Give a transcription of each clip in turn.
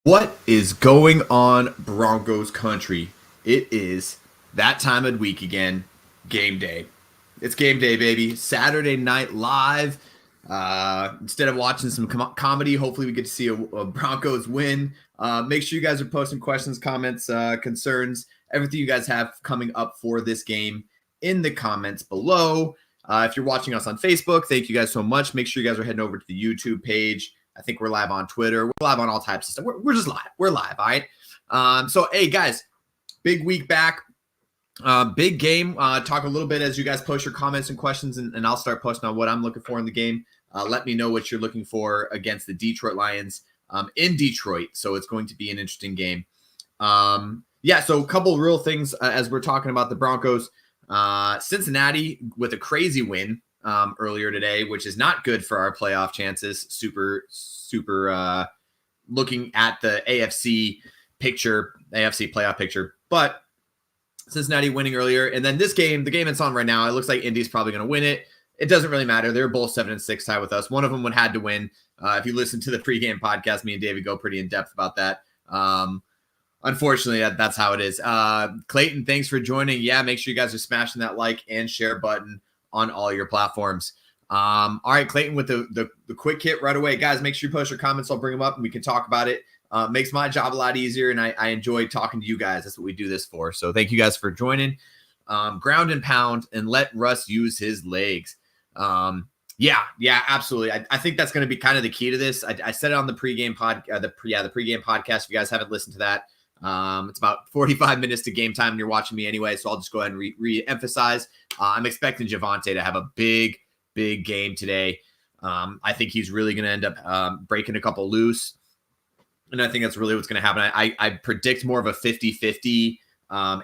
What is going on, Broncos country? It is that time of week again, game day. It's game day, baby. Saturday Night Live. Instead of watching some comedy, hopefully we get to see a Broncos win. Make sure you guys are posting questions, comments, concerns, everything you guys have coming up for this game in the comments below. If you're watching us on Facebook, thank you guys so much. Make sure you guys are heading over to the YouTube page. I think we're live on Twitter. We're live on all types of stuff. We're just live. We're live, all right? So, hey, guys, big week back. Big game. Talk a little bit as you guys post your comments and questions, and I'll start posting on what I'm looking for in the game. Let me know what you're looking for against the Detroit Lions in Detroit. So it's going to be an interesting game. So a couple of real things as we're talking about the Broncos. Cincinnati with a crazy win earlier today, which is not good for our playoff chances. Super looking at the AFC playoff picture. But Cincinnati winning earlier. And then this game, the game that's on right now, it looks like Indy's probably going to win it. It doesn't really matter. They're both 7-6 tied with us. One of them would had to win. If you listen to the pregame podcast, me and David go pretty in depth about that. Unfortunately, that's how it is. Clayton, thanks for joining. Yeah, make sure you guys are smashing that like and share button on all your platforms. All right, Clayton, with the quick hit right away. Guys, make sure you post your comments. I'll bring them up and we can talk about it. Makes my job a lot easier, and I enjoy talking to you guys. That's what we do this for. So thank you guys for joining. Ground and pound and let Russ use his legs. Yeah, absolutely. I think that's going to be kind of the key to this. I said it on the pregame the pregame podcast. If you guys haven't listened to that, it's about 45 minutes to game time and you're watching me anyway. So I'll just go ahead and re-emphasize. I'm expecting Javonte to have a big game today. I think he's really going to end up breaking a couple loose. And I think that's really what's going to happen. I predict more of a 50-50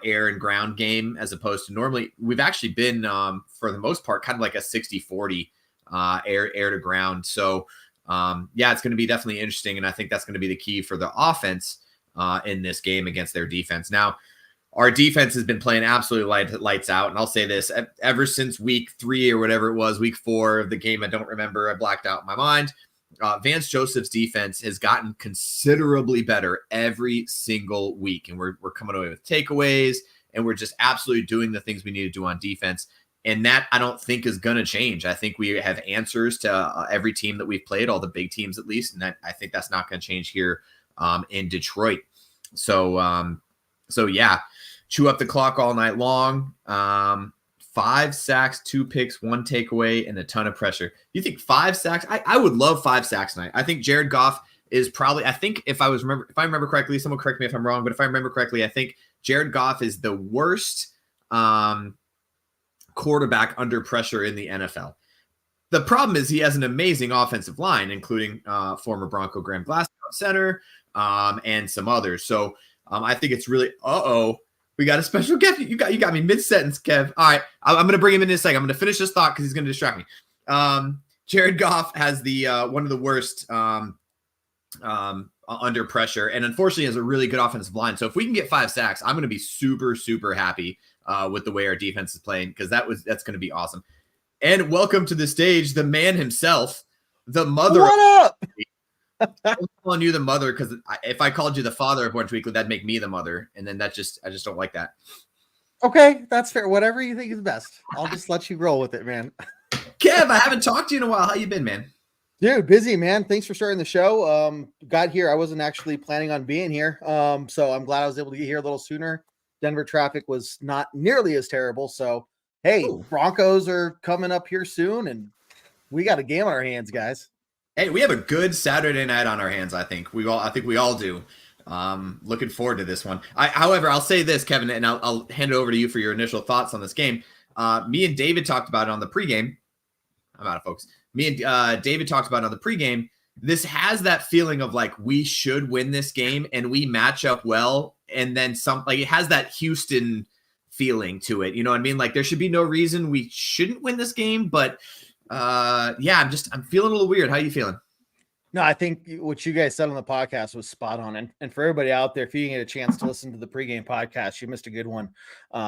air and ground game as opposed to normally we've actually been for the most part kind of like a 60-40 air to ground. So it's going to be definitely interesting. And I think that's going to be the key for the offense in this game against their defense. Now, our defense has been playing absolutely lights out. And I'll say this, ever since week 3 or whatever it was, week 4 of the game, I don't remember. I blacked out in my mind. Vance Joseph's defense has gotten considerably better every single week. And we're coming away with takeaways, and we're just absolutely doing the things we need to do on defense. And that I don't think is going to change. I think we have answers to every team that we've played, all the big teams at least. And I think that's not going to change here in Detroit. So yeah, chew up the clock all night long. 5 sacks, 2 picks, 1 takeaway, and a ton of pressure. You think 5 sacks? I would love 5 sacks tonight. I think Jared Goff is probably, I think if I remember correctly, someone correct me if I'm wrong, but if I remember correctly, I think Jared Goff is the worst quarterback under pressure in the NFL. The problem is he has an amazing offensive line, including former Bronco Graham Glasgow center and some others. So I think it's really, we got a special gift. You got me mid-sentence, Kev. All right, I'm going to bring him in a second. I'm going to finish this thought because he's going to distract me. Jared Goff has the one of the worst under pressure, and unfortunately has a really good offensive line. So if we can get 5 sacks, I'm going to be super, super happy with the way our defense is playing, because that's going to be awesome. And welcome to the stage, the man himself, the mother. What up? I'm calling you the mother because if I called you the father of Orange Weekly, that'd make me the mother, and then I just don't like that. Okay, that's fair. Whatever you think is best, I'll just let you roll with it, man. Kev, I haven't talked to you in a while. How you been, man? Dude, busy, man. Thanks for starting the show. Got here. I wasn't actually planning on being here, so I'm glad I was able to get here a little sooner. Denver traffic was not nearly as terrible, so hey, Ooh. Broncos are coming up here soon, and we got a game on our hands, guys. Hey, we have a good Saturday night on our hands. I think we all do. Looking forward to this one. However, I'll say this, Kevin, and I'll hand it over to you for your initial thoughts on this game. Me and David talked about it on the pregame. I'm out of focus. Me and David talked about it on the pregame. This has that feeling of like we should win this game, and we match up well, and then it has that Houston feeling to it. You know what I mean? Like there should be no reason we shouldn't win this game, but. I'm feeling a little weird. How are you feeling? No, I think what you guys said on the podcast was spot on. And for everybody out there, if you get a chance to listen to the pregame podcast, you missed a good one.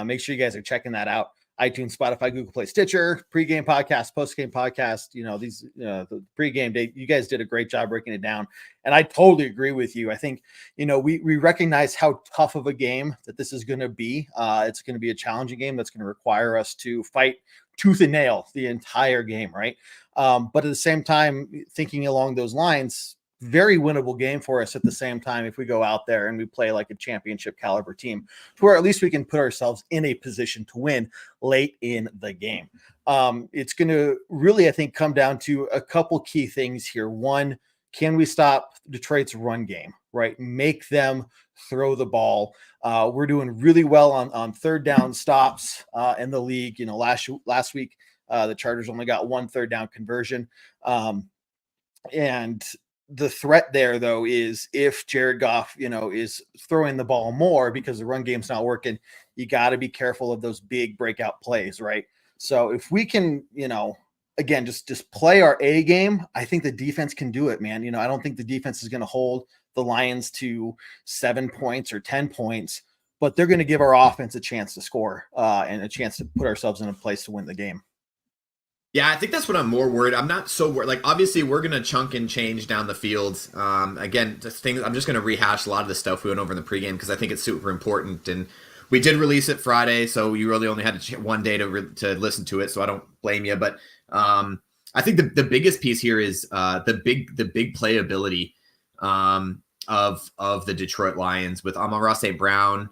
Make sure you guys are checking that out. iTunes, Spotify, Google Play, Stitcher, pregame podcast, postgame podcast. The pregame day, you guys did a great job breaking it down. And I totally agree with you. I think, we recognize how tough of a game that this is going to be. It's going to be a challenging game that's going to require us to fight tooth and nail the entire game, right? But at the same time, thinking along those lines, very winnable game for us at the same time if we go out there and we play like a championship caliber team, to where at least we can put ourselves in a position to win late in the game. It's going to really, I think, come down to a couple key things here. One, can we stop Detroit's run game, right? Make them throw the ball. We're doing really well on third down stops in the league. Last week, the Chargers only got 1 third down conversion. And the threat there, though, is if Jared Goff, is throwing the ball more because the run game's not working, you got to be careful of those big breakout plays, right? So if we can, again, just play our A game, I think the defense can do it, man. I don't think the defense is going to hold the Lions to 7 points or 10 points, but they're going to give our offense a chance to score and a chance to put ourselves in a place to win the game. Yeah, I think that's what I'm more worried. I'm not so worried. Like, obviously, we're going to chunk and change down the field. Again, I'm just going to rehash a lot of the stuff we went over in the pregame because I think it's super important. And we did release it Friday, so you really only had 1 day to listen to it, so I don't blame you. But I think the biggest piece here is the big playability of the Detroit Lions with Amon-Ra St. Brown.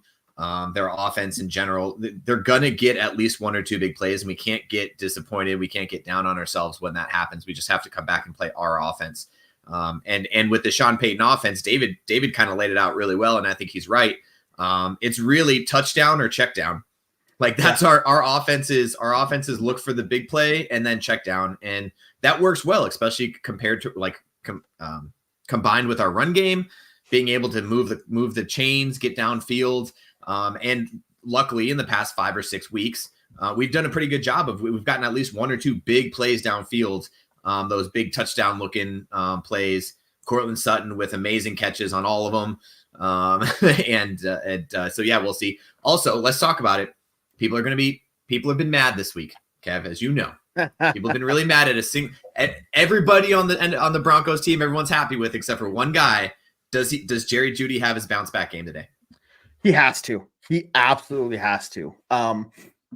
Their offense in general, they're going to get at least 1 or 2 big plays, and we can't get disappointed. We can't get down on ourselves when that happens. We just have to come back and play our offense. And with the Sean Payton offense, David kind of laid it out really well, and I think he's right. It's really touchdown or check down. Like that's our offenses. Our offenses look for the big play and then check down, and that works well, especially compared to combined with our run game, being able to move the chains, get downfield. And luckily in the past 5 or 6 weeks, we've done a pretty good job we've gotten at least 1 or 2 big plays downfield. Those big touchdown looking plays, Courtland Sutton with amazing catches on all of them. So yeah, we'll see. Also, let's talk about it. People have been mad this week, Kev, as you know. People have been really mad at everybody on the Broncos team. Everyone's happy with, except for one guy. Does Jerry Jeudy have his bounce back game today? He has to. He absolutely has to.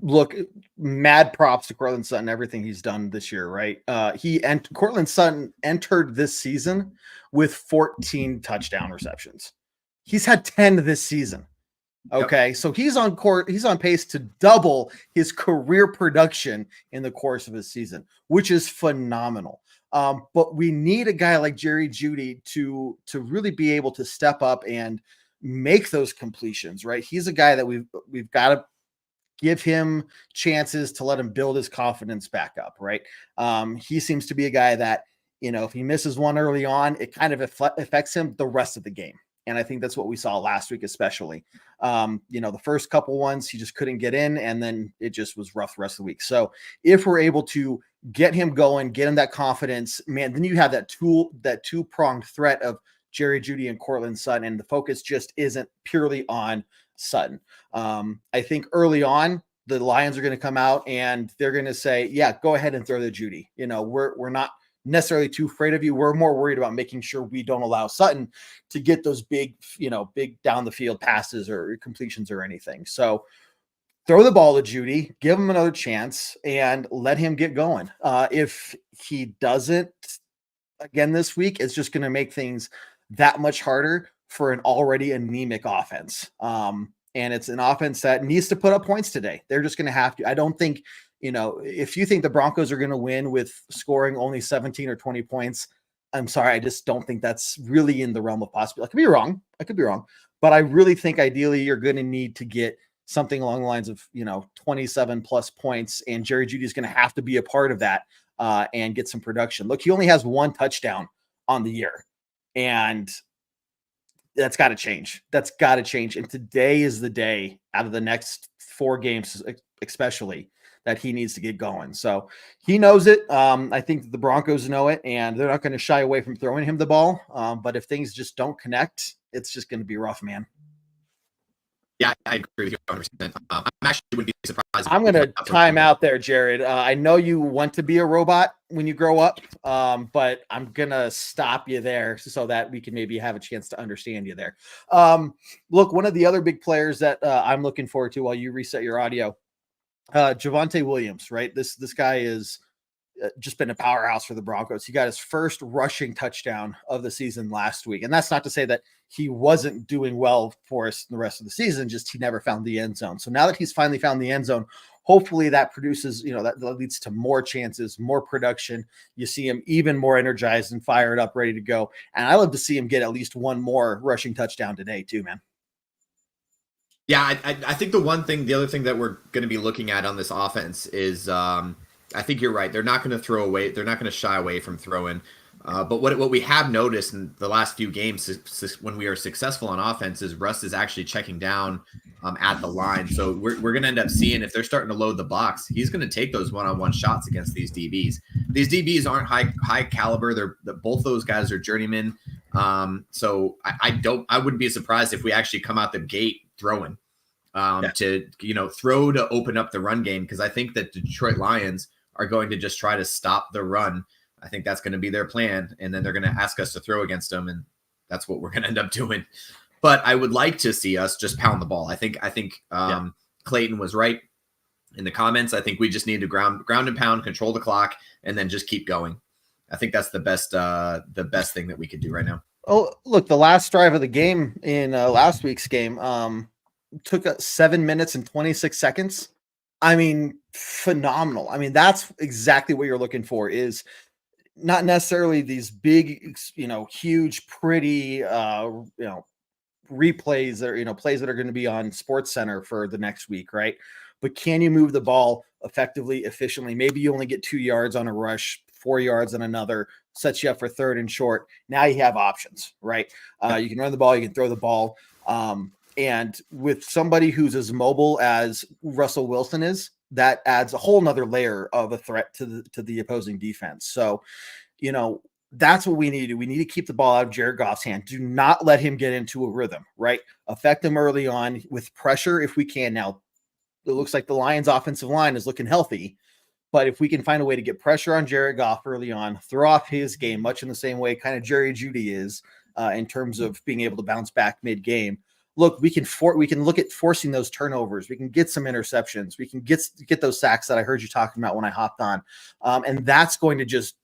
Look, mad props to Courtland Sutton, everything he's done this year, right? Courtland Sutton entered this season with 14 touchdown receptions. He's had 10 this season. Okay, so he's on pace to double his career production in the course of his season, which is phenomenal. But we need a guy like Jerry Jeudy to really be able to step up and make those completions, right? He's a guy that we've got to give him chances to let him build his confidence back up, right? He seems to be a guy that, if he misses one early on, it kind of affects him the rest of the game. And I think that's what we saw last week, especially. The first couple ones, he just couldn't get in, and then it just was rough the rest of the week. So if we're able to get him going, get him that confidence, man, then you have that two-pronged threat of Jerry Jeudy and Courtland Sutton, and the focus just isn't purely on Sutton. I think early on, the Lions are going to come out and they're going to say, yeah, go ahead and throw the Jeudy. We're not necessarily too afraid of you. We're more worried about making sure we don't allow Sutton to get those big down the field passes or completions or anything. So throw the ball to Jeudy, give him another chance, and let him get going. If he doesn't again this week, it's just going to make things that much harder for an already anemic offense. And it's an offense that needs to put up points today. They're just going to have to. I don't think, if you think the Broncos are going to win with scoring only 17 or 20 points, I'm sorry. I just don't think that's really in the realm of possibility. I could be wrong, but I really think ideally you're going to need to get something along the lines of, 27 plus points, and Jerry Jeudy is going to have to be a part of that and get some production. Look, he only has 1 touchdown on the year, and that's got to change. And today is the day out of the next 4 games, especially, that he needs to get going. So he knows it. I think the Broncos know it, and they're not going to shy away from throwing him the ball. But if things just don't connect, it's just going to be rough, man. Yeah, I agree with you 100%. I'm actually wouldn't be surprised. I'm going to time out there, Jared. I know you want to be a robot when you grow up, but I'm going to stop you there so that we can maybe have a chance to understand you there. Look, one of the other big players that I'm looking forward to while you reset your audio, Javonte Williams, right? This guy is just been a powerhouse for the Broncos. He got his first rushing touchdown of the season last week. And that's not to say that he wasn't doing well for us the rest of the season, just he never found the end zone. So now that he's finally found the end zone, hopefully that produces, that leads to more chances, more production. You see him even more energized and fired up, ready to go. And I love to see him get at least one more rushing touchdown today too, man. Yeah, I think the other thing that we're going to be looking at on this offense is, I think you're right. They're not going to throw away. They're not going to shy away from throwing. But what we have noticed in the last few games when we are successful on offense is Russ is actually checking down at the line. So we're going to end up seeing if they're starting to load the box, he's going to take those one-on-one shots against these DBs. These DBs aren't high caliber. Both those guys are journeymen. So I wouldn't be surprised if we actually come out the gate throwing to throw to open up the run game, because I think that the Detroit Lions are going to just try to stop the run. I think that's going to be their plan. And then they're going to ask us to throw against them. And that's what we're going to end up doing. But I would like to see us just pound the ball. I think Clayton was right in the comments. I think we just need to ground and pound, control the clock, and then just keep going. I think that's the best thing that we could do right now. Oh, look, the last drive of the game in last week's game took 7 minutes and 26 seconds. I mean, phenomenal. I mean, that's exactly what you're looking for, is not necessarily these big, huge, pretty, replays or, plays that are going to be on Sports Center for the next week, right? But can you move the ball effectively, efficiently? Maybe you only get 2 yards on a rush, 4 yards on another, sets you up for third and short. Now you have options, right? You can run the ball, you can throw the ball. And with somebody who's as mobile as Russell Wilson is, that adds a whole nother layer of a threat to the opposing defense. So, that's what we need to do. We need to keep the ball out of Jared Goff's hand. Do not let him get into a rhythm, right? Affect him early on with pressure if we can. Now, it looks like the Lions offensive line is looking healthy, but if we can find a way to get pressure on Jared Goff early on, throw off his game, much in the same way kind of Jerry Jeudy is in terms of being able to bounce back mid-game. Look, we can look at forcing those turnovers. We can get some interceptions. We can get those sacks that I heard you talking about when I hopped on. And that's going to just,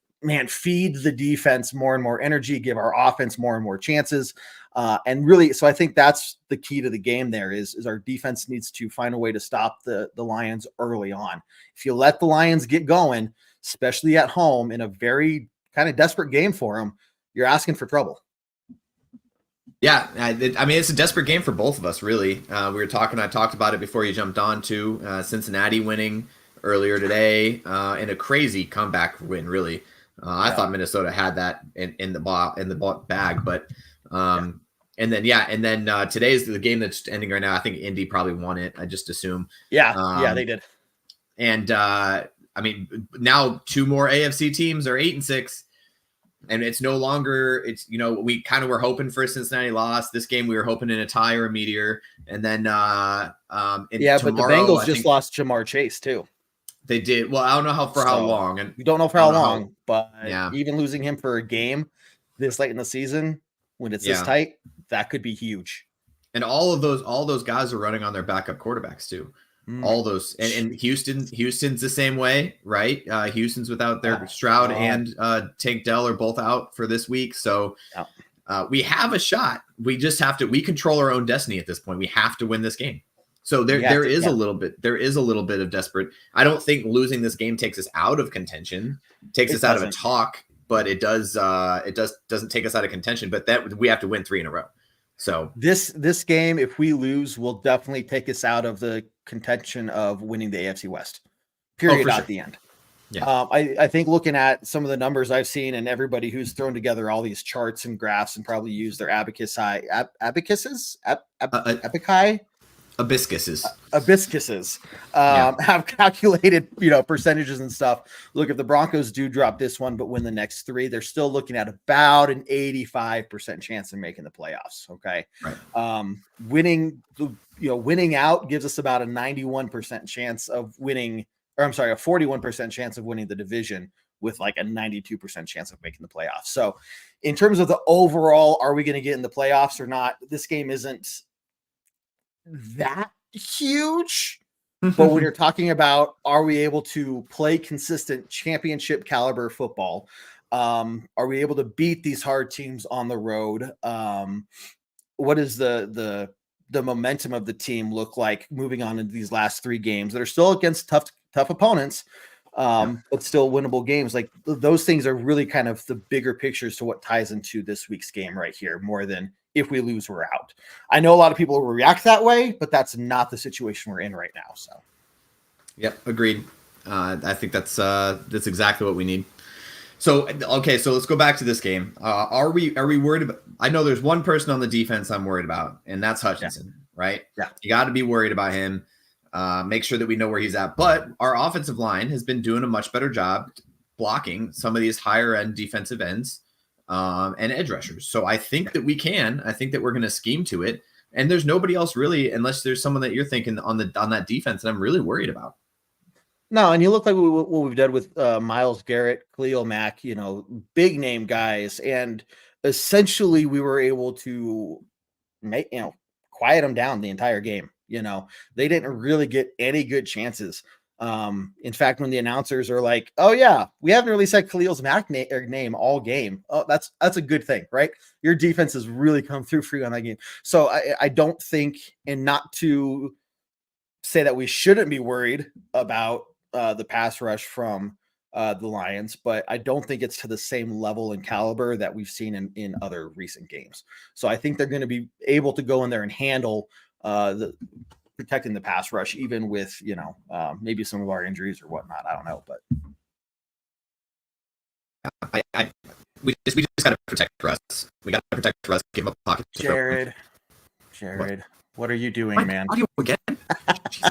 feed the defense more and more energy, give our offense more and more chances. And really, so I think that's the key to the game there is our defense needs to find a way to stop the Lions early on. If you let the Lions get going, especially at home in a very kind of desperate game for them, you're asking for trouble. Yeah, I mean, it's a desperate game for both of us, really. I talked about it before you jumped on too. Cincinnati winning earlier today in a crazy comeback win, really. I thought Minnesota had that in the bag, but and then today's the game that's ending right now. I think Indy probably won it. I just assume. Yeah, they did. And I mean, now 2 more AFC teams are 8-6. And it's no longer, we kind of were hoping for a Cincinnati loss. This game, we were hoping in a tie or a meteor. And then, but the Bengals just lost Jamar Chase too. They did. Well, I don't know how long. And we don't know for how long, but even losing him for a game this late in the season, when it's this tight, that could be huge. And all those guys are running on their backup quarterbacks too. All those, and Houston's the same way, right? Houston's without their Stroud and Tank Dell are both out for this week. So we have a shot. We just have to, we control our own destiny at this point. We have to win this game. So there is a little bit of desperate. I don't think losing this game takes us out of contention, takes us out of a talk, but it doesn't take us out of contention, but that we have to win 3 in a row. So this game, if we lose, will definitely take us out of the contention of winning the AFC West. Period. At the end. Yeah. I think looking at some of the numbers I've seen and everybody who's thrown together all these charts and graphs and probably use their abaci Hibiscuses. Have calculated, percentages and stuff. Look, if the Broncos do drop this one, but win the next 3, they're still looking at about an 85% chance of making the playoffs. Okay. Right. Winning out gives us about a 91% chance of winning, or I'm sorry, a 41% chance of winning the division with like a 92% chance of making the playoffs. So in terms of the overall, are we going to get in the playoffs or not? This game isn't that huge, but when you're talking about, are we able to play consistent championship caliber football? Are we able to beat these hard teams on the road? What is the momentum of the team look like moving on into these last 3 games that are still against tough opponents, but still winnable games? Like those things are really kind of the bigger pictures to what ties into this week's game right here, more than if we lose, we're out. I know a lot of people will react that way, but that's not the situation we're in right now. So, yep, agreed. I think that's exactly what we need. So, okay, so let's go back to this game. Are we worried about? I know there's one person on the defense I'm worried about, and that's Hutchinson, right? Yeah, you got to be worried about him. Make sure that we know where he's at. But our offensive line has been doing a much better job blocking some of these higher end defensive ends. And edge rushers. So I think that we're going to scheme to it. And there's nobody else really, unless there's someone that you're thinking on that defense that I'm really worried about. No, and you look like what we've done with Myles Garrett, Khalil Mack, big name guys. And essentially we were able to make, quiet them down the entire game. They didn't really get any good chances. In fact, when the announcers are like, "Oh yeah, we haven't really said Khalil's Mack name all game," oh, that's a good thing, right? Your defense has really come through for you on that game. So I don't think, and not to say that we shouldn't be worried about the pass rush from the Lions, but I don't think it's to the same level and caliber that we've seen in other recent games. So I think they're going to be able to go in there and handle protecting the pass rush, even with, maybe some of our injuries or whatnot. I don't know, but we just got to protect Russ. We got to protect Russ. Give him a pocket. Jared, what are you doing, man? Audio again?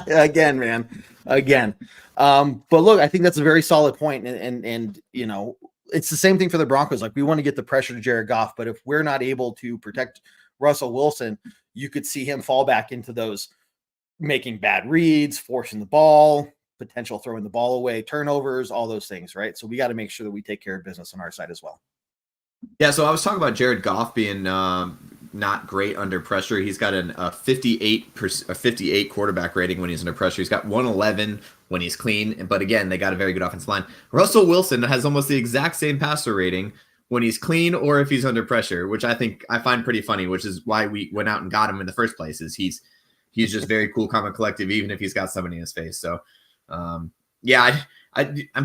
Again, man. Again. But look, I think that's a very solid point. And it's the same thing for the Broncos. Like, we want to get the pressure to Jared Goff, but if we're not able to protect Russell Wilson, you could see him fall back into those making bad reads, forcing the ball, potential throwing the ball away, turnovers, all those things, right? So we got to make sure that we take care of business on our side as well. Yeah, so I was talking about Jared Goff being not great under pressure. He's got a 58 quarterback rating when he's under pressure. He's got 111 when he's clean. But again, they got a very good offensive line. Russell Wilson has almost the exact same passer rating when he's clean or if he's under pressure, which I find pretty funny, which is why we went out and got him in the first place. Is he's just very cool, calm, and collective, even if he's got somebody in his face. So, I'm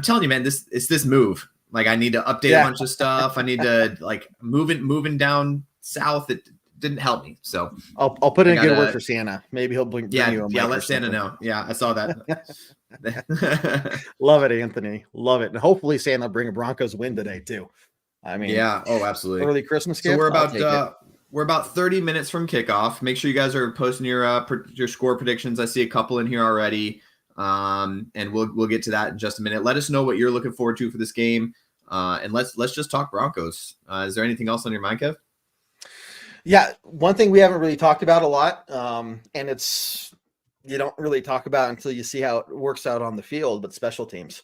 telling you, man, it's this move. Like, I need to update a bunch of stuff. I need to moving down south. It didn't help me. So I'll put in a good word for Santa. Maybe he'll bring you a mic. Let Santa know. Yeah, I saw that. Love it, Anthony. Love it. And hopefully Santa will bring a Broncos win today too. I mean, yeah. Oh, absolutely. Early Christmas gift. So we're about 30 minutes from kickoff. Make sure you guys are posting your score predictions. I see a couple in here already. And we'll get to that in just a minute. Let us know what you're looking forward to for this game. And let's just talk Broncos. Is there anything else on your mind, Kev? Yeah, one thing we haven't really talked about a lot, and it's you don't really talk about until you see how it works out on the field, but special teams.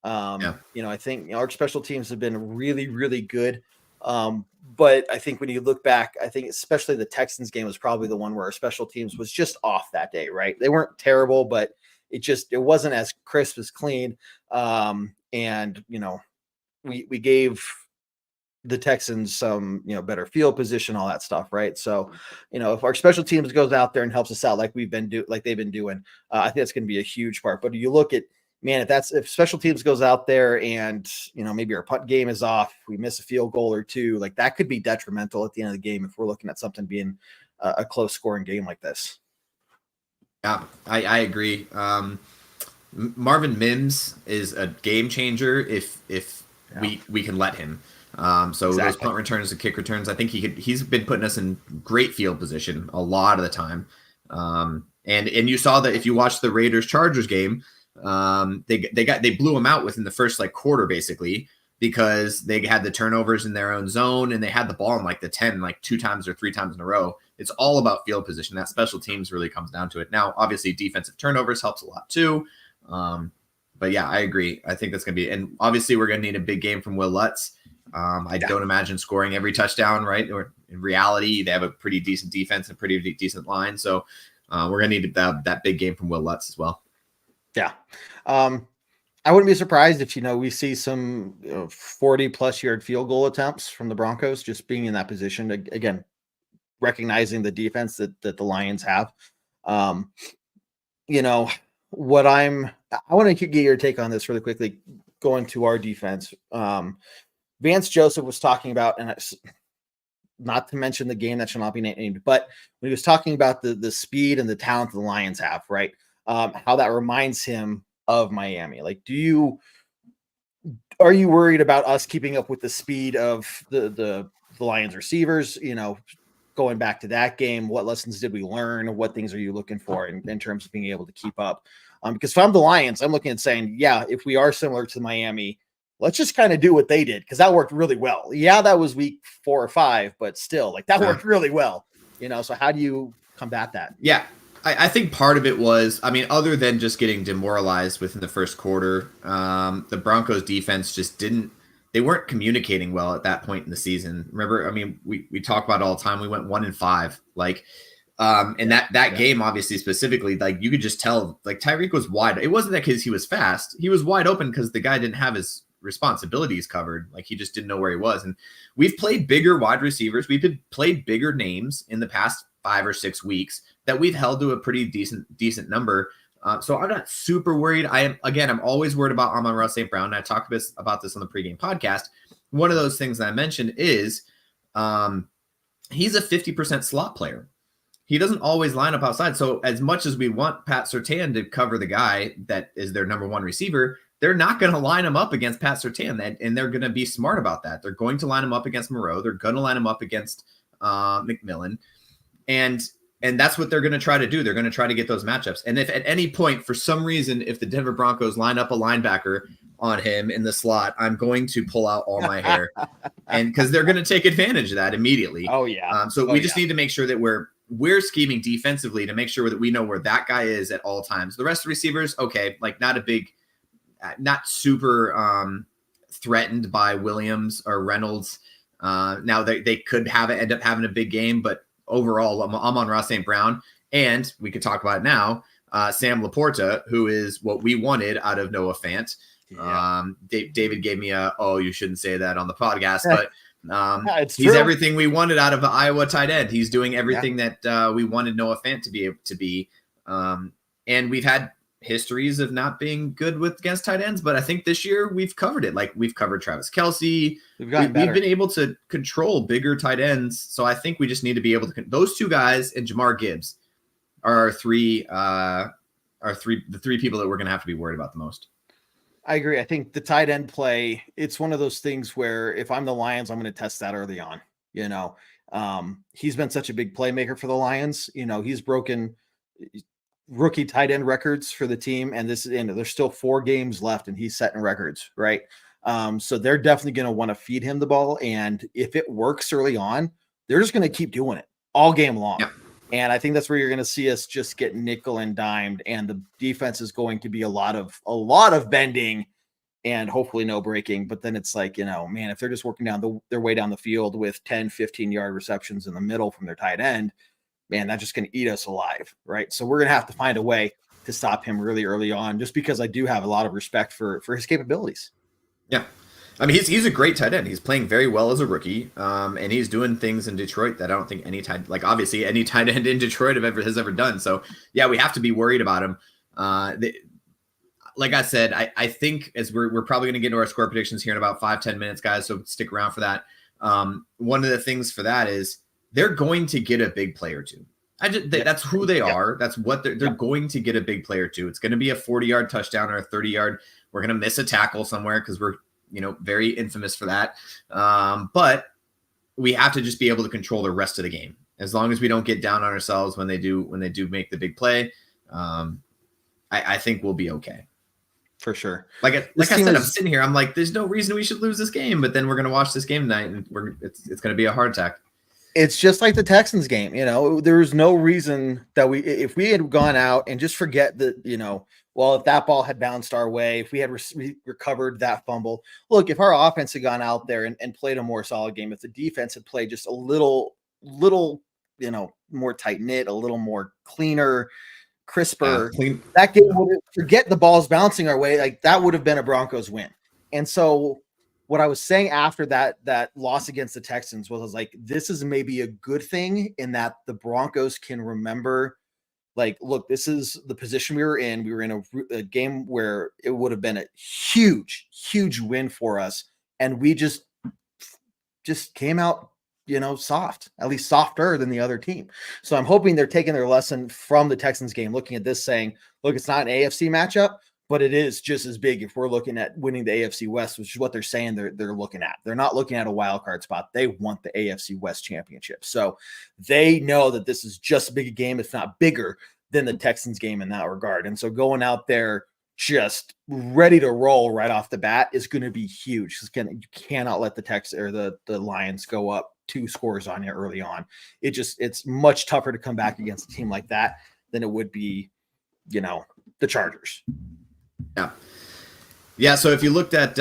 I think our special teams have been really, really good. But I think when you look back, I think especially the Texans game was probably the one where our special teams was just off that day, right? They weren't terrible, but it wasn't as crisp as clean. We gave the Texans some, better field position, all that stuff, right? So, if our special teams goes out there and helps us out like they've been doing, I think that's going to be a huge part. But you look at, man, if special teams goes out there and, maybe our punt game is off, we miss a field goal or two, like that could be detrimental at the end of the game if we're looking at something being a close scoring game like this. Yeah, I agree. Marvin Mims is a game changer if we can let him. Exactly. Those punt returns and kick returns, I think he's been putting us in great field position a lot of the time. And you saw that if you watched the Raiders Chargers game, they blew them out within the first like quarter basically, because they had the turnovers in their own zone and they had the ball in like the 10, like 2 times or 3 times in a row. It's all about field position. That special teams really comes down to it. Now, obviously defensive turnovers helps a lot too. But yeah, I agree. I think that's going to be, and obviously we're going to need a big game from Will Lutz. I don't imagine scoring every touchdown, right? Or in reality, they have a pretty decent defense and pretty decent line. So we're going to need that big game from Will Lutz as well. Yeah. I wouldn't be surprised if, we see some 40-plus yard field goal attempts from the Broncos, just being in that position. Again, recognizing the defense that the Lions have. I want to get your take on this really quickly, going to our defense. Vance Joseph was talking about, and not to mention the game that shall not be named, but when he was talking about the speed and the talent the Lions have, right? How that reminds him of Miami. Like, are you worried about us keeping up with the speed of the Lions receivers? Going back to that game, what lessons did we learn? What things are you looking for in terms of being able to keep up? Because if I'm the Lions, I'm looking at saying, yeah, if we are similar to Miami, let's just kind of do what they did, because that worked really well. Yeah, that was week 4 or 5, but still, like, that worked really well. So how do you combat that? Yeah. I think part of it was, other than just getting demoralized within the first quarter, the Broncos defense just they weren't communicating well at that point in the season. Remember, we talk about it all the time. We went 1-5, and that game, obviously, specifically, like, you could just tell, like, Tyreek was wide. It wasn't that because he was fast. He was wide open because the guy didn't have his responsibilities covered. Like, he just didn't know where he was. And we've played bigger wide receivers. We've played bigger names in the past 5 or 6 weeks that we've held to a pretty decent number. So I'm not super worried. I'm always worried about Amon-Ra St. Brown. And I talked about this on the pregame podcast. One of those things that I mentioned is he's a 50% slot player. He doesn't always line up outside. So as much as we want Pat Surtain to cover the guy that is their number 1 receiver, they're not going to line him up against Pat Surtain, and they're going to be smart about that. They're going to line him up against Moreau. They're going to line him up against McMillan. And that's what they're going to try to do. They're going to try to get those matchups. And if at any point, for some reason, if the Denver Broncos line up a linebacker on him in the slot, I'm going to pull out all my hair, and because they're going to take advantage of that immediately. Oh yeah. We just need to make sure that we're scheming defensively to make sure that we know where that guy is at all times. The rest of the receivers, okay, like not super threatened by Williams or Reynolds. Now they could end up having a big game, but overall, Amon-Ra St. Brown, and we could talk about it now, Sam Laporta, who is what we wanted out of Noah Fant. Yeah. David gave me you shouldn't say that on the podcast, but he's true. Everything we wanted out of the Iowa tight end. He's doing everything that we wanted Noah Fant to be able to be. And we've had histories of not being good against tight ends, but I think this year we've covered it. Like, we've covered Travis Kelce. We've been able to control bigger tight ends. So I think we just need to be able to, those 2 guys and Jamar Gibbs are the 3 people that we're going to have to be worried about the most. I agree. I think the tight end play, it's one of those things where if I'm the Lions, I'm going to test that early on. He's been such a big playmaker for the Lions. He's broken rookie tight end records for the team, and there's still 4 games left, and he's setting records, right? So they're definitely going to want to feed him the ball, and if it works early on, they're just going to keep doing it all game long. Yeah. And I think that's where you're going to see us just get nickel and dimed, and the defense is going to be a lot of bending and hopefully no breaking. But then it's like, man, if they're just working down their way down the field with 10, 15-yard receptions in the middle from their tight end, man, that's just going to eat us alive, right? So we're going to have to find a way to stop him really early on, just because I do have a lot of respect for his capabilities. Yeah. He's a great tight end. He's playing very well as a rookie, and he's doing things in Detroit that I don't think any tight end in Detroit has ever done. So, yeah, we have to be worried about him. Like I said, I think as we're probably going to get into our score predictions here in about 5-10 minutes, guys, so stick around for that. One of the things for that is they're going to get a big play or 2. That's who they are. That's what they're going to get a big play or 2. It's going to be a 40-yard touchdown or a 30-yard. We're going to miss a tackle somewhere because we're very infamous for that. But we have to just be able to control the rest of the game. As long as we don't get down on ourselves when they do make the big play, I think we'll be okay. For sure. Like I said, I'm sitting here. I'm like, there's no reason we should lose this game, but then we're gonna watch this game tonight, and it's gonna be a heart attack. It's just like the Texans game. There's no reason that if we had gone out and just forget that, if that ball had bounced our way, if we had recovered that fumble. Look, if our offense had gone out there and played a more solid game, if the defense had played just a little, more tight knit, a little more cleaner, crisper, that game would forget the balls bouncing our way. Like that would have been a Broncos win. And so what I was saying after that loss against the Texans was like, this is maybe a good thing in that the Broncos can remember, like, look, this is the position we were in. We were in a game where it would have been a huge, huge win for us. And we just came out, soft, at least softer than the other team. So I'm hoping they're taking their lesson from the Texans game, looking at this saying, look, it's not an AFC matchup, but it is just as big if we're looking at winning the AFC West, which is what they're saying they're looking at. They're not looking at a wild card spot. They want the AFC West championship. So they know that this is just as big a game, if not bigger than the Texans game in that regard. And so going out there just ready to roll right off the bat is going to be huge. You cannot let the Texans or the Lions go up 2 scores on you early on. It's much tougher to come back against a team like that than it would be, the Chargers. Yeah. So if you looked at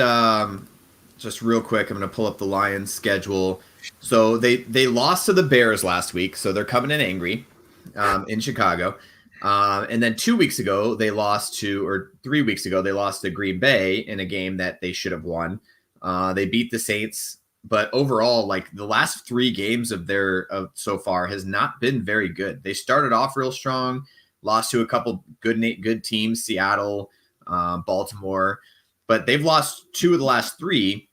just real quick, I'm going to pull up the Lions schedule. So they lost to the Bears last week, so they're coming in angry in Chicago. And then 2 weeks ago, they lost to 3 weeks ago, they lost to Green Bay in a game that they should have won. They beat the Saints, but overall, like the last 3 games of so far has not been very good. They started off real strong, lost to a couple good teams, Seattle, Baltimore, but they've lost 2 of the last 3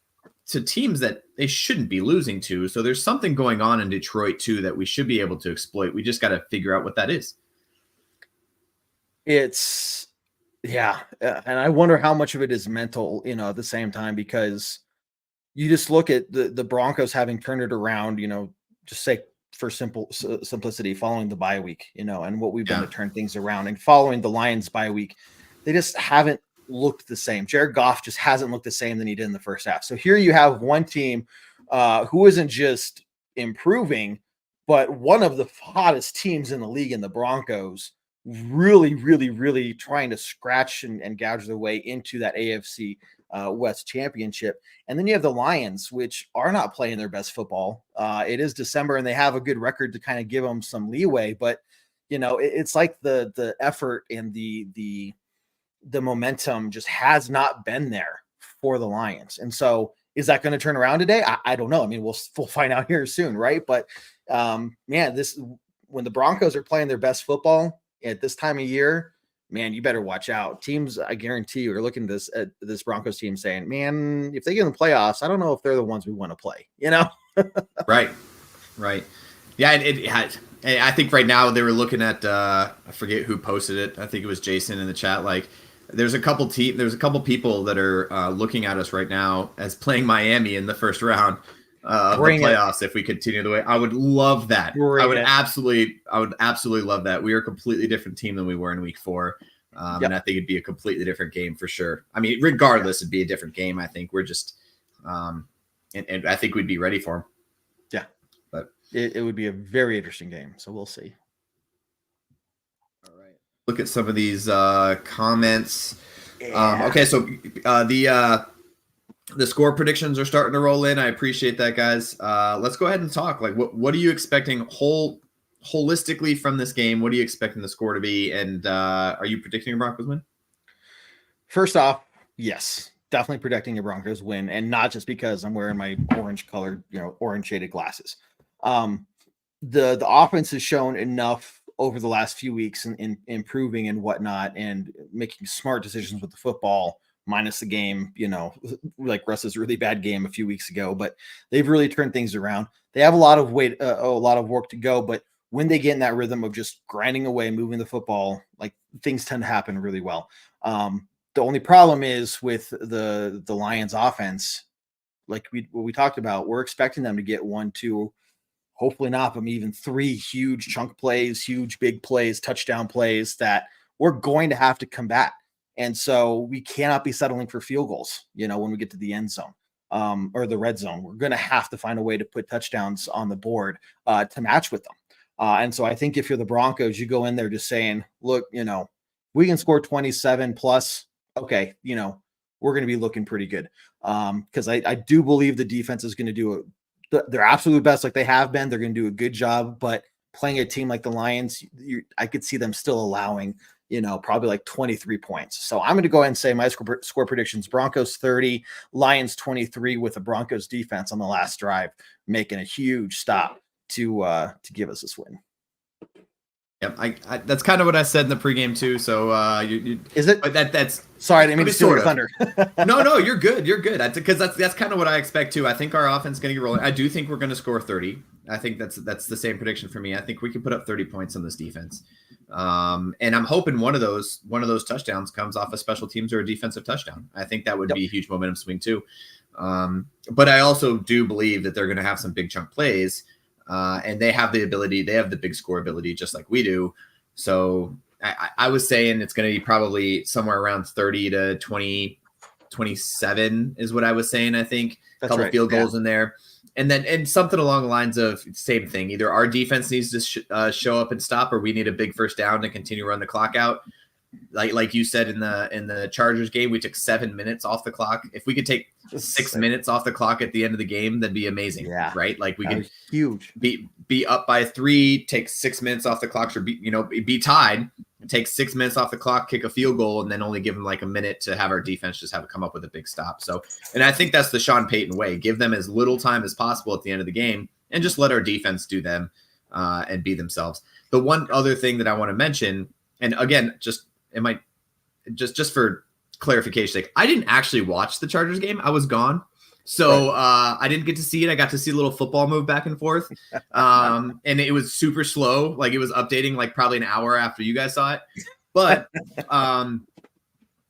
to teams that they shouldn't be losing to. So there's something going on in Detroit too that we should be able to exploit. We just got to figure out what that is. And I wonder how much of it is mental, at the same time, because you just look at the Broncos having turned it around, just say for simplicity, following the bye week, and what we've done to turn things around, and following the Lions bye week, they just haven't looked the same. Jared Goff just hasn't looked the same than he did in the first half. So here you have one team who isn't just improving, but one of the hottest teams in the league in the Broncos, really, really, really trying to scratch and gouge their way into that AFC West championship. And then you have the Lions, which are not playing their best football. It is December and they have a good record to kind of give them some leeway, but it's like the effort and the momentum just has not been there for the Lions. And so is that going to turn around today? I don't know. I mean, we'll find out here soon. Right. But when the Broncos are playing their best football at this time of year, man, you better watch out. Teams, I guarantee you, are looking at this Broncos team saying, man, if they get in the playoffs, I don't know if they're the ones we want to play, Right. Yeah. I think right now they were looking at, I forget who posted it. I think it was Jason in the chat. Like there's a couple people that are looking at us right now as playing Miami in the first round of the playoffs. If we continue the way, I would love that. I would absolutely love that. We are a completely different team than we were in week 4. And I think it'd be a completely different game for sure. I mean, regardless, it'd be a different game. I think we're just, and I think we'd be ready for them. Yeah, but it would be a very interesting game. So we'll see. All right. Look at some of these comments. Okay. So the score predictions are starting to roll in. I appreciate that, guys. Let's go ahead and talk. Like, what are you expecting holistically from this game? What are you expecting the score to be? And are you predicting a Broncos win? First off, yes, definitely predicting a Broncos win, and not just because I'm wearing my orange-colored, orange shaded glasses. The offense has shown enough over the last few weeks in improving and whatnot, and making smart decisions with the football. Minus the game, like Russ's really bad game a few weeks ago, but they've really turned things around. They have a lot of work to go, but when they get in that rhythm of just grinding away, moving the football, like things tend to happen really well. The only problem is with the Lions offense, like we talked about, we're expecting them to get 1, 2, hopefully not, but even 3 huge chunk plays, huge big plays, touchdown plays that we're going to have to combat. And so we cannot be settling for field goals, when we get to the end zone or the red zone. We're going to have to find a way to put touchdowns on the board to match with them. And so I think if you're the Broncos, you go in there just saying, look, we can score 27 plus. Okay. We're going to be looking pretty good. Because I do believe the defense is going to do their absolute best like they have been. They're going to do a good job, but playing a team like the Lions, I could see them still allowing, probably like 23 points. So I'm going to go ahead and say my score predictions: Broncos 30, Lions 23, with the Broncos defense on the last drive making a huge stop to give us this win. Yep, I that's kind of what I said in the pregame too. So is it? But that's sorry, I didn't mean to steal your thunder. No, you're good. You're good. Because that's kind of what I expect too. I think our offense is going to get rolling. I do think we're going to score 30. I think that's the same prediction for me. I think we can put up 30 points on this defense. And I'm hoping one of those touchdowns comes off of special teams or a defensive touchdown. I think that would be a huge momentum swing too. But I also do believe that they're going to have some big chunk plays. And they have the ability, they have the big score ability just like we do. So I was saying it's going to be probably somewhere around 30 to 27 is what I was saying. I think a couple field goals in there. And something along the lines of same thing. Either our defense needs to show up and stop, or we need a big first down to continue to run the clock out. Like you said in the Chargers game, we took 7 minutes off the clock. If we could take 6 minutes off the clock at the end of the game, that'd be amazing. Yeah. Right. Like we could be up by 3, take 6 minutes off the clock, or be tied, take 6 minutes off the clock, kick a field goal, and then only give them like a minute to have our defense just have to come up with a big stop. So, and I think that's the Sean Payton way. Give them as little time as possible at the end of the game and just let our defense do them and be themselves. The one other thing that I want to mention, and again, just for clarification's sake, I didn't actually watch the Chargers game. I was gone. So I didn't get to see it. I got to see a little football move back and forth. And it was super slow. Like it was updating like probably an hour after you guys saw it. But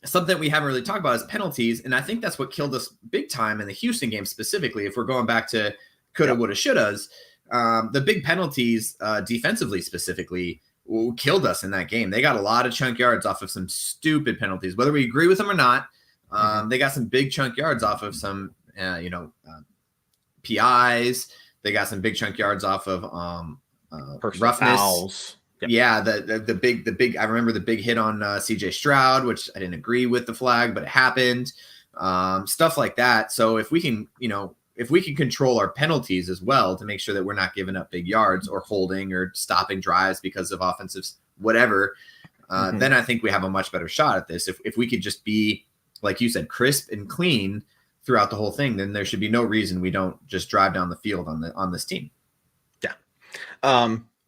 something we haven't really talked about is penalties. And I think that's what killed us big time in the Houston game specifically. If we're going back to coulda, woulda, shouldas, the big penalties defensively specifically killed us in that game. They got a lot of chunk yards off of some stupid penalties, whether we agree with them or not. They got some big chunk yards off of some, PIs. They got some big chunk yards off of roughness. Fouls. Yep. Yeah, the big. I remember the big hit on CJ Stroud, which I didn't agree with the flag, but it happened. Stuff like that. So if we can, if we can control our penalties as well to make sure that we're not giving up big yards or holding or stopping drives because of offensive whatever, then I think we have a much better shot at this. If we could just be, like you said, crisp and clean throughout the whole thing, then there should be no reason we don't just drive down the field on this team. Yeah.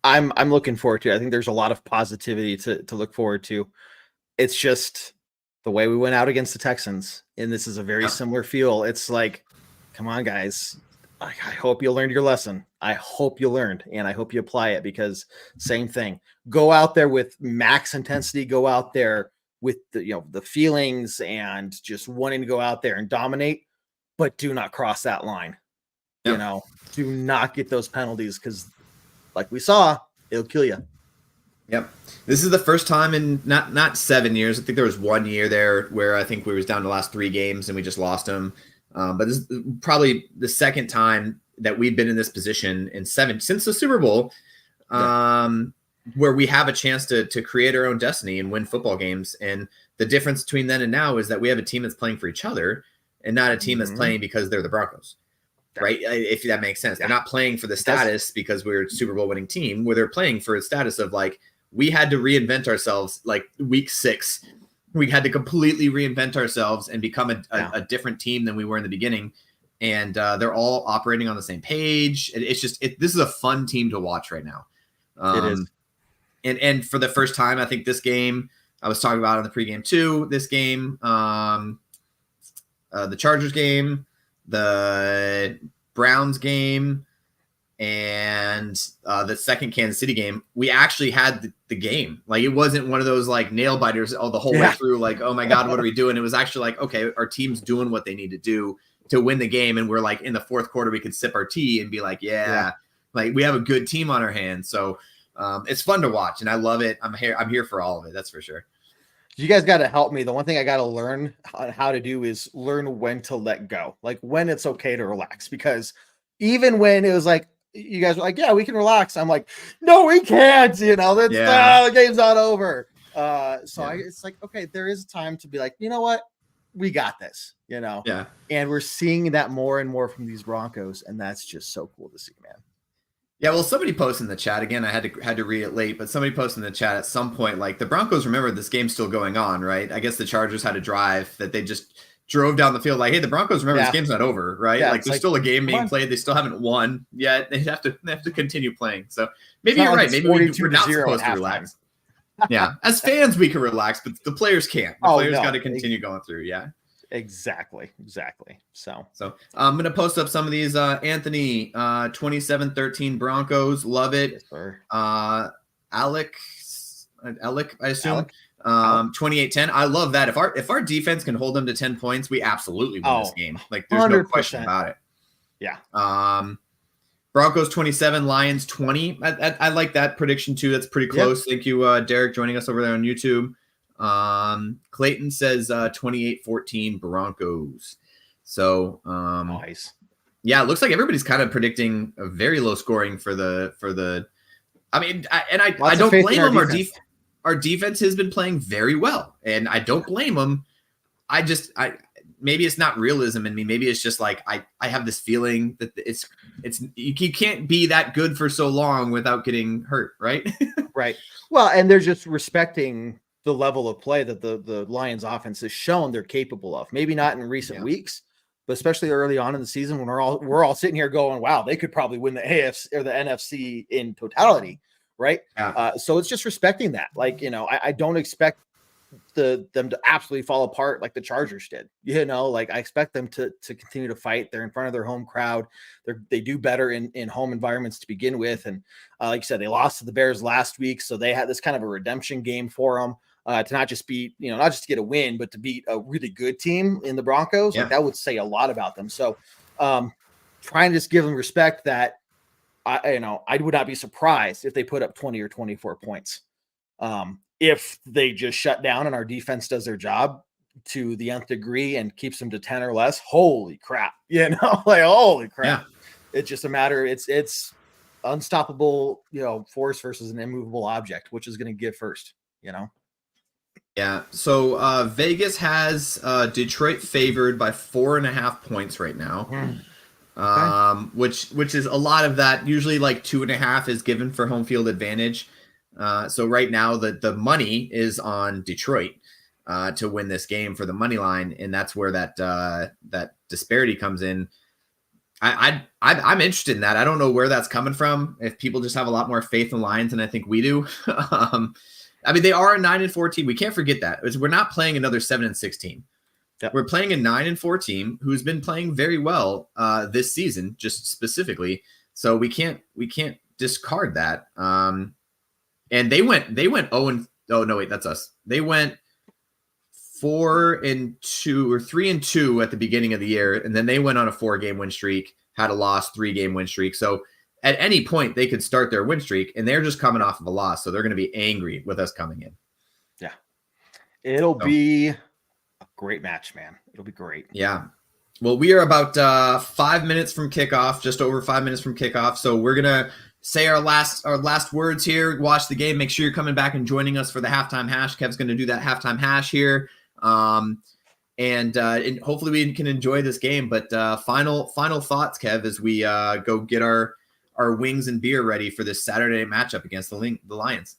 I'm looking forward to it. I think there's a lot of positivity to look forward to. It's just the way we went out against the Texans, and this is a very similar feel. It's like, come on, guys. I hope you learned your lesson. I hope you learned, and I hope you apply it, because same thing. Go out there with max intensity. Go out there with the feelings and just wanting to go out there and dominate, but do not cross that line. Yep. Do not get those penalties, because like we saw, it'll kill you. Yep. This is the first time in not 7 years. I think there was 1 year there where I think we was down to the last 3 games and we just lost them. But this is probably the second time that we've been in this position in 7 since the Super Bowl, where we have a chance to create our own destiny and win football games. And the difference between then and now is that we have a team that's playing for each other and not a team that's playing because they're the Broncos, right? If that makes sense. They're not playing for the status because we're a Super Bowl winning team, where they're playing for a status of like, we had to reinvent ourselves like week 6. We had to completely reinvent ourselves and become a different team than we were in the beginning. And they're all operating on the same page. It's just, this is a fun team to watch right now. It is. And for the first time, I think this game, I was talking about in the pregame too, this game, the Chargers game, the Browns game, and the second Kansas City game, we actually had the game. Like, it wasn't one of those like nail biters the whole way through, like, oh my God, what are we doing? It was actually like, okay, our team's doing what they need to do to win the game. And we're like, in the fourth quarter, we could sip our tea and be like, Like we have a good team on our hands. So it's fun to watch and I love it. I'm here for all of it. That's for sure. You guys got to help me. The one thing I got to learn how to do is learn when to let go, like when it's okay to relax, because even when it was like, you guys were like, yeah, we can relax. I'm like, no, we can't, the game's not over. It's like, okay, there is time to be like, you know what? We got this, Yeah. And we're seeing that more and more from these Broncos. And that's just so cool to see, man. Yeah, well, somebody posted in the chat again. I had to read it late, but somebody posted in the chat at some point, like the Broncos remember this game's still going on, right? I guess the Chargers had a drive that they just drove down the field, like, hey, the Broncos remember this game's not over, right? Yeah, like there's still a game being played. They still haven't won yet. They have to continue playing. So maybe you're right. Maybe we're not supposed to relax. Yeah, as fans we can relax, but the players can't. The players got to continue going through. Yeah. Exactly. So I'm gonna post up some of these. Anthony, 27-13 Broncos, love it. Yes, Alec, I assume. 28-10. I love that. If our defense can hold them to 10 points, we absolutely win this game. Like there's 100%. No question about it. Yeah. Broncos 27, Lions 20. I like that prediction too. That's pretty close. Yep. Thank you, Derek, joining us over there on YouTube. Clayton says 28-14 Broncos. So nice. Yeah, it looks like everybody's kind of predicting a very low scoring for the I mean, I don't blame them. Our defense has been playing very well, and I don't blame them. Maybe it's not realism in me. Maybe it's just like I have this feeling that it's you can't be that good for so long without getting hurt, right? Right. Well, and they're just respecting the level of play that the Lions offense has shown they're capable of. Maybe not in recent weeks, but especially early on in the season when we're all sitting here going, wow, they could probably win the AFC or the NFC in totality, right? Yeah. So it's just respecting that. Like, I don't expect them to absolutely fall apart like the Chargers did. Like I expect them to continue to fight. They're in front of their home crowd. They do better in home environments to begin with. And like you said, they lost to the Bears last week, so they had this kind of a redemption game for them. To not just beat, not just to get a win, but to beat a really good team in the Broncos. Yeah. Like that would say a lot about them. So trying to just give them respect that I would not be surprised if they put up 20 or 24 points. If they just shut down and our defense does their job to the nth degree and keeps them to 10 or less, holy crap, holy crap. Yeah. It's just a matter. It's unstoppable, force versus an immovable object, which is going to give first, Yeah. So Vegas has Detroit favored by 4.5 points right now. Okay. Which is a lot of that. Usually like 2.5 is given for home field advantage. So right now the money is on Detroit to win this game for the money line, and that's where that disparity comes in. I'm interested in that. I don't know where that's coming from. If people just have a lot more faith in Lions than I think we do. I mean, they are a 9-4 team. We can't forget that. We're not playing another 7-6 team. Yep. We're playing a 9-4 teem who's been playing very well this season, just specifically. So we can't discard that. And they went 0 oh no, wait, that's us. They went 4-2 or 3-2 at the beginning of the year, and then they went on a 4-game win streak, had a loss, 3-game win streak. So at any point they could start their win streak, and they're just coming off of a loss, so they're going to be angry with us coming in. Yeah, it'll be a great match, man. It'll be great. Yeah. Well, we are about 5 minutes from kickoff, just over 5 minutes from kickoff. So we're gonna say our last words here. Watch the game. Make sure you're coming back and joining us for the halftime hash. Kev's going to do that halftime hash here, and hopefully we can enjoy this game. But final thoughts, Kev, as we go get our wings and beer ready for this Saturday matchup against the Lions.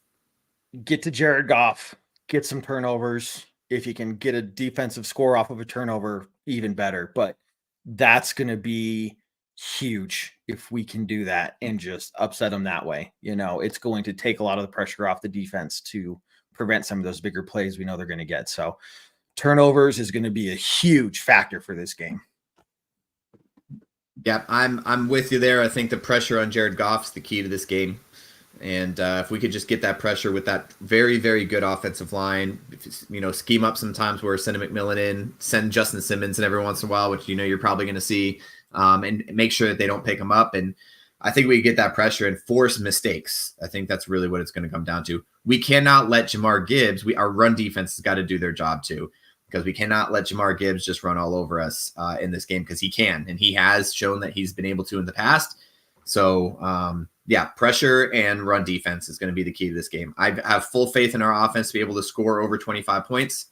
Get to Jared Goff. Get some turnovers. If you can get a defensive score off of a turnover, even better. But that's going to be huge if we can do that and just upset them that way. It's going to take a lot of the pressure off the defense to prevent some of those bigger plays we know they're going to get. So turnovers is going to be a huge factor for this game. Yeah, I'm with you there. I think the pressure on Jared Goff is the key to this game. And if we could just get that pressure with that very, very good offensive line, scheme up sometimes where send McMillan in, send Justin Simmons in every once in a while, which you're probably going to see, and make sure that they don't pick him up. And I think we get that pressure and force mistakes. I think that's really what it's going to come down to. We cannot let Jamar Gibbs, our run defense has got to do their job too, because we cannot let Jamar Gibbs just run all over us in this game, because he can, and he has shown that he's been able to in the past. So pressure and run defense is going to be the key to this game. I have full faith in our offense to be able to score over 25 points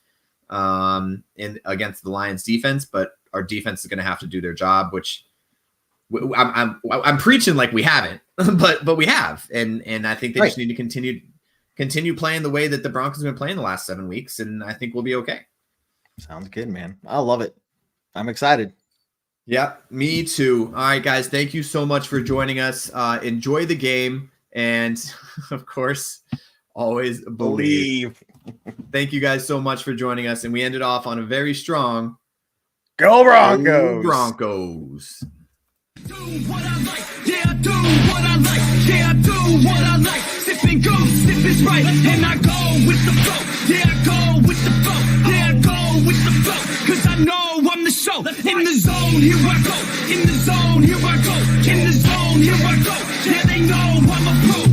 against the Lions defense, but our defense is going to have to do their job, which I'm preaching like we haven't, but we have, and I think they just need to continue playing the way that the Broncos have been playing the last 7 weeks, and I think we'll be okay. Sounds good, man. I love it. I'm excited. Yeah, me too. All right, guys, thank you so much for joining us. Enjoy the game, and of course, always believe. Thank you guys so much for joining us, and we ended off on a very strong Go Broncos. Go Broncos. Do what I like, yeah, I do what I like, yeah, I do what I like. Sipping goose, if it's right, and I go with the flow, yeah, I go with the flow, yeah, I go with the flow, cause I know I'm the show. In the zone, here I go, in the zone, here I go, in the zone, here I go, yeah, they know I'm a pro.